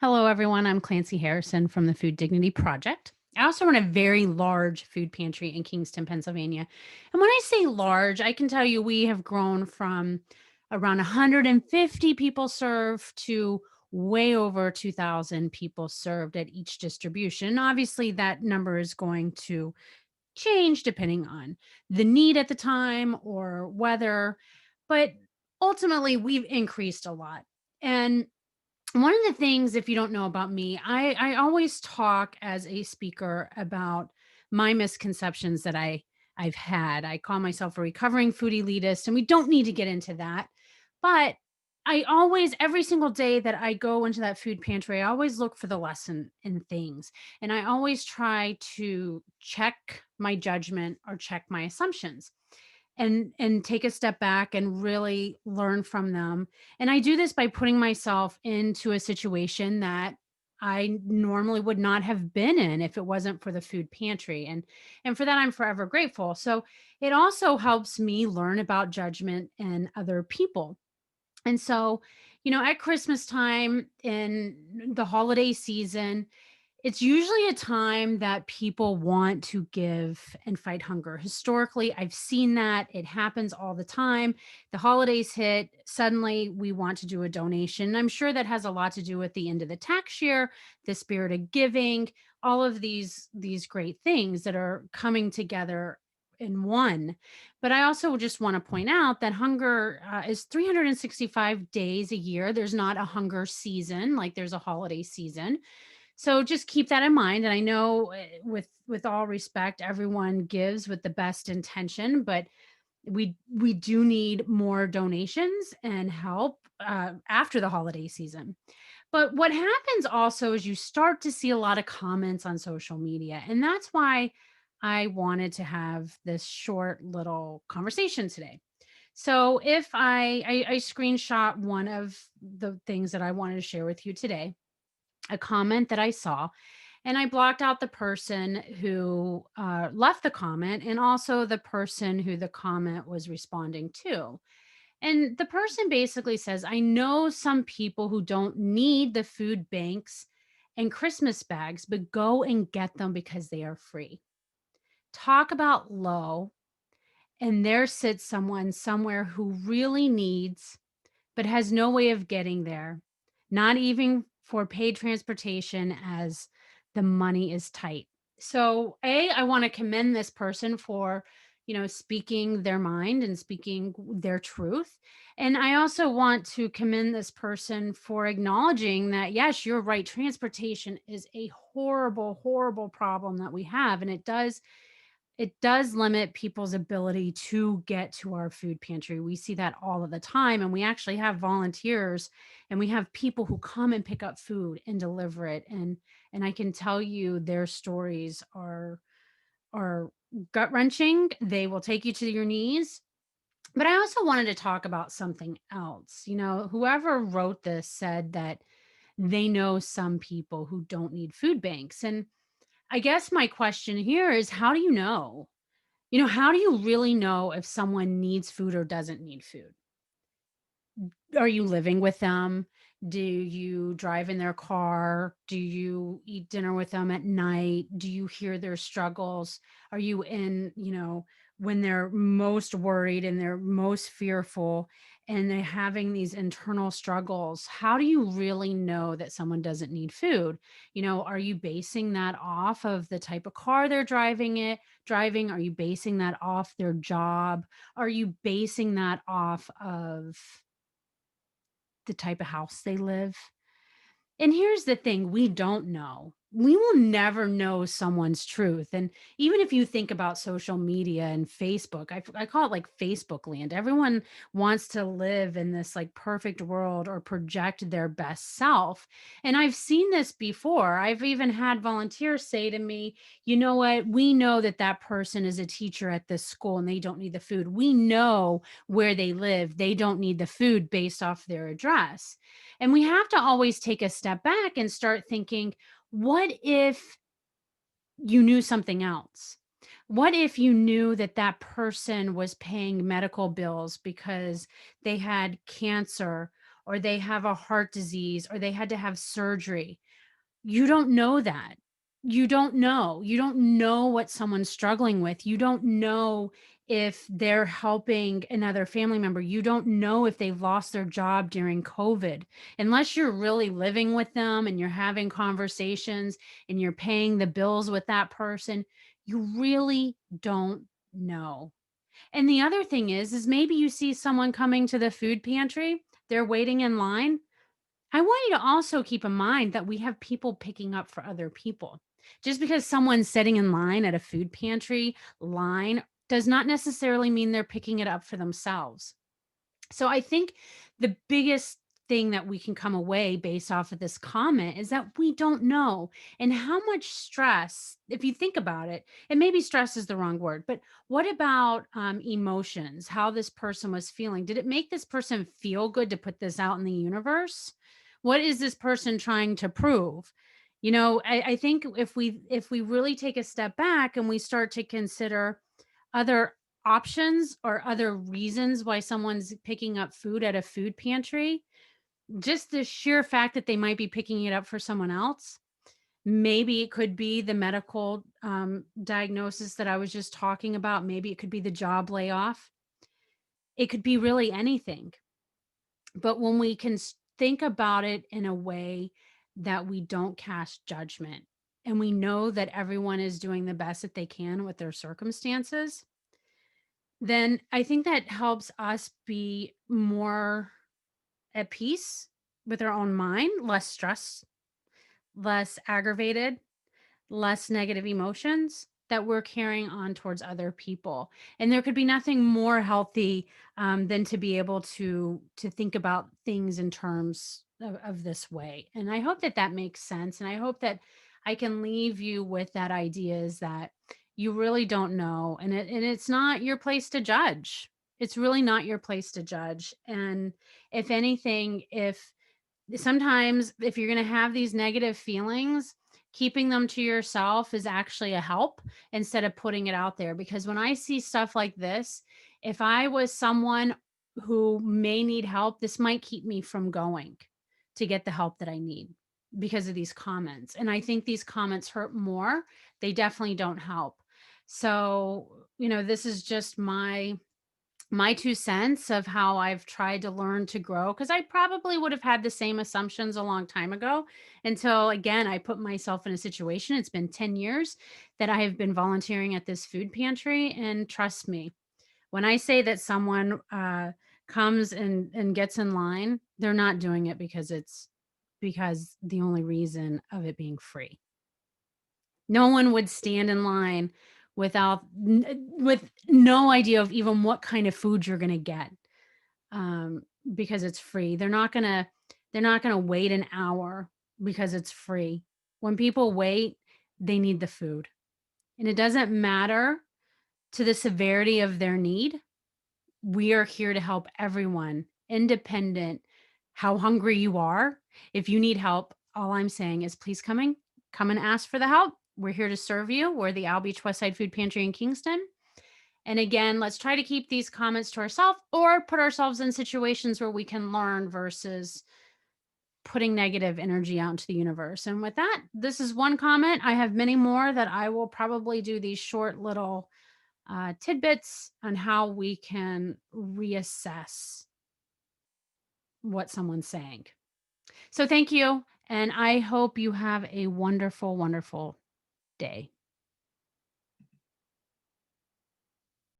Hello, everyone. I'm Clancy Harrison from the Food Dignity Project. I also run a very large food pantry in Kingston, Pennsylvania. And when I say large, I can tell you we have grown from around 150 people served to way over 2,000 people served at each distribution. Obviously, that number is going to change depending on the need at the time or weather, but ultimately, we've increased a lot. And one of the things, if you don't know about me, I always talk as a speaker about my misconceptions that I've had. I call myself a recovering food elitist, and we don't need to get into that. But I always, every single day that I go into that food pantry, I always look for the lesson in things. And I always try to check my judgment or check my assumptions and take a step back and really learn from them. And I do this by putting myself into a situation that I normally would not have been in if it wasn't for the food pantry. And for that I'm forever grateful. So it also helps me learn about judgment and other people. And so, at Christmas time in the holiday season, it's usually a time that people want to give and fight hunger. Historically, I've seen that. It happens all the time. The holidays hit, suddenly we want to do a donation. I'm sure that has a lot to do with the end of the tax year, the spirit of giving, all of these great things that are coming together in one. But I also just want to point out that hunger is 365 days a year. There's not a hunger season like there's a holiday season, so just keep that in mind. And I know, with all respect, everyone gives with the best intention, but we do need more donations and help after the holiday season. But what happens also is you start to see a lot of comments on social media, and that's why I wanted to have this short little conversation today. So if I screenshot one of the things that I wanted to share with you today, a comment that I saw, and I blocked out the person who left the comment and also the person who the comment was responding to. And the person basically says, I know some people who don't need the food banks and Christmas bags, but go and get them because they are free. Talk about low. And there sits someone somewhere who really needs, but has no way of getting there, not even for paid transportation as the money is tight. So, I want to commend this person for, speaking their mind and speaking their truth. And I also want to commend this person for acknowledging that, yes, you're right. Transportation is a horrible, horrible problem that we have. And it does limit people's ability to get to our food pantry. We see that all of the time, and we actually have volunteers and we have people who come and pick up food and deliver it. And I can tell you their stories are gut-wrenching. They will take you to your knees. But I also wanted to talk about something else. Whoever wrote this said that they know some people who don't need food banks. And I guess my question here is, how do you know? How do you really know if someone needs food or doesn't need food? Are you living with them? Do you drive in their car? Do you eat dinner with them at night? Do you hear their struggles? Are you in, when they're most worried and they're most fearful and they're having these internal struggles? How do you really know that someone doesn't need food? Are you basing that off of the type of car they're driving? Are you basing that off their job? Are you basing that off of the type of house they live? And here's the thing, we don't know. We will never know someone's truth. And even if you think about social media and Facebook, I call it like Facebook land. Everyone wants to live in this like perfect world or project their best self. And I've seen this before. I've even had volunteers say to me, you know what? We know that that person is a teacher at this school and they don't need the food. We know where they live. They don't need the food based off their address. And we have to always take a step back and start thinking, what if you knew something else? What if you knew that that person was paying medical bills because they had cancer, or they have a heart disease, or they had to have surgery. You don't know that. You don't know. You don't know what someone's struggling with. You don't know if they're helping another family member. You don't know if they've lost their job during COVID. Unless you're really living with them and you're having conversations and you're paying the bills with that person, you really don't know. And the other thing is maybe you see someone coming to the food pantry, they're waiting in line. I want you to also keep in mind that we have people picking up for other people. Just because someone's sitting in line at a food pantry line does not necessarily mean they're picking it up for themselves. So I think the biggest thing that we can come away based off of this comment is that we don't know. And how much stress, if you think about it, and maybe stress is the wrong word, but what about emotions, how this person was feeling? Did it make this person feel good to put this out in the universe? What is this person trying to prove? I think if we really take a step back and we start to consider other options or other reasons why someone's picking up food at a food pantry, just the sheer fact that they might be picking it up for someone else. Maybe it could be the medical diagnosis that I was just talking about. Maybe it could be the job layoff. It could be really anything. But when we can think about it in a way that we don't cast judgment and we know that everyone is doing the best that they can with their circumstances, then I think that helps us be more at peace with our own mind, less stress, less aggravated, less negative emotions that we're carrying on towards other people. And there could be nothing more healthy than to be able to think about things in terms of this way. And I hope that that makes sense. And I hope that I can leave you with that idea is that you really don't know, and it's not your place to judge. It's really not your place to judge. And if anything, if sometimes if you're going to have these negative feelings, keeping them to yourself is actually a help instead of putting it out there. Because when I see stuff like this, if I was someone who may need help, this might keep me from going to get the help that I need because of these comments. And I think these comments hurt more. They definitely don't help. So, this is just my 2 cents of how I've tried to learn to grow, because I probably would have had the same assumptions a long time ago until, again, I put myself in a situation. It's been 10 years that I have been volunteering at this food pantry, and trust me, when I say that someone, comes and gets in line, they're not doing it because the only reason of it being free. No one would stand in line with no idea of even what kind of food you're gonna get, because it's free. They're not gonna wait an hour because it's free. When people wait, they need the food, and it doesn't matter to the severity of their need. We are here to help everyone, independent how hungry you are. If you need help, all I'm saying is please come and ask for the help. We're here to serve you. We're the Al Beach Westside Food Pantry in Kingston. And again, let's try to keep these comments to ourselves or put ourselves in situations where we can learn versus putting negative energy out into the universe. And with that, this is one comment. I have many more that I will probably do these short little tidbits on how we can reassess what someone's saying. So thank you. And I hope you have a wonderful, wonderful day.